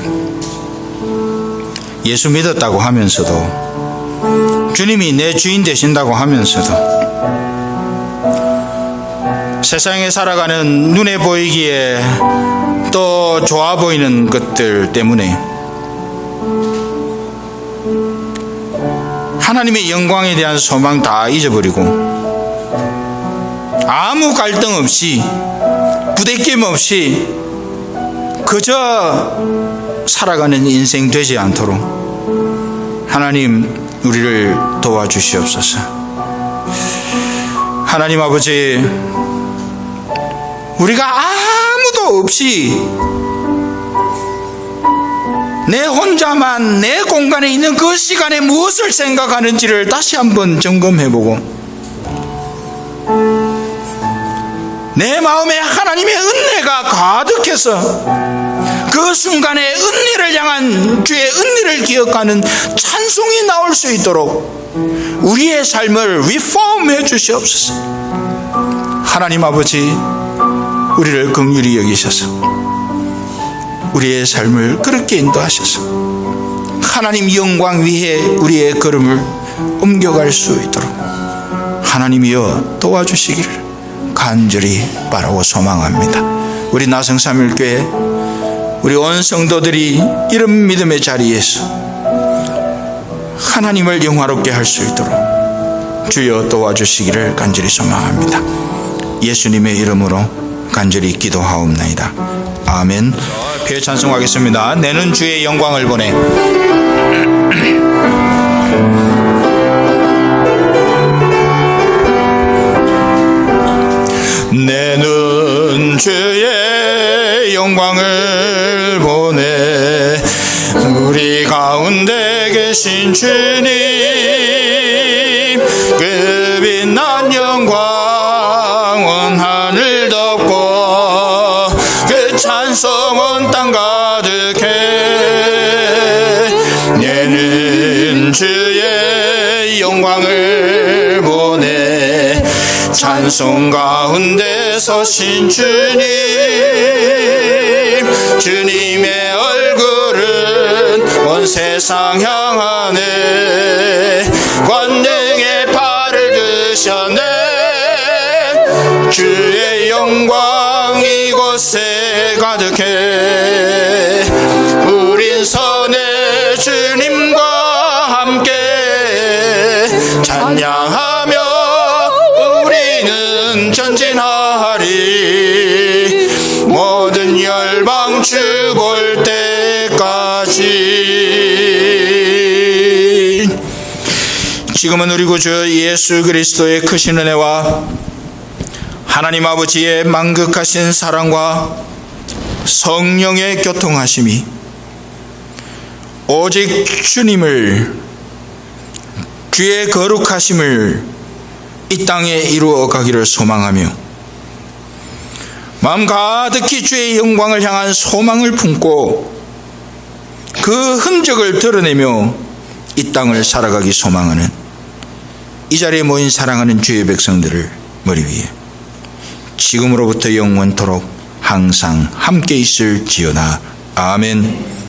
예수 믿었다고 하면서도, 주님이 내 주인 되신다고 하면서도, 세상에 살아가는 눈에 보이기에 또 좋아 보이는 것들 때문에 하나님의 영광에 대한 소망 다 잊어버리고 아무 갈등 없이 부대낌 없이 그저 살아가는 인생 되지 않도록 하나님 우리를 도와주시옵소서. 하나님 아버지, 우리가 아무도 없이 내 혼자만 내 공간에 있는 그 시간에 무엇을 생각하는지를 다시 한번 점검해보고, 내 마음에 하나님의 은혜가 가득해서 그 순간에 은혜를 향한 주의 은혜를 기억하는 찬송이 나올 수 있도록 우리의 삶을 리폼해 주시옵소서. 하나님 아버지, 우리를 긍휼히 여기셔서 우리의 삶을 그렇게 인도하셔서 하나님 영광 위에 우리의 걸음을 옮겨갈 수 있도록 하나님이여 도와주시기를 간절히 바라고 소망합니다. 우리 나성삼일교회 우리 온 성도들이 이런 믿음의 자리에서 하나님을 영화롭게 할 수 있도록 주여 도와주시기를 간절히 소망합니다. 예수님의 이름으로 간절히 기도하옵나이다. 아멘. 교회 찬송하겠습니다. 내는 주의 영광을 보내. 내는 주의 영광을 보내. 우리 가운데 계신 주님, 그 빛난 영광 온 하늘 덮고 그 찬송은 땅 가득해. 내는 주의 영광을 보내. 찬송 가운데 서신 주님, 주님의 얼굴은 온 세상 향하네. 권능의 팔을 드셨네. 주의 영광 이곳에 가득해. 우린 선의 주님과 함께 찬양하며 우리는 전진하리. 모든 열방 주 볼 때까지. 지금은 우리 구주 예수 그리스도의 크신 은혜와 하나님 아버지의 만극하신 사랑과 성령의 교통하심이 오직 주님을, 주의 거룩하심을 이 땅에 이루어 가기를 소망하며 마음 가득히 주의 영광을 향한 소망을 품고 그 흔적을 드러내며 이 땅을 살아가기 소망하는 이 자리에 모인 사랑하는 주의 백성들을 머리 위에 지금으로부터 영원토록 항상 함께 있을지어다. 아멘.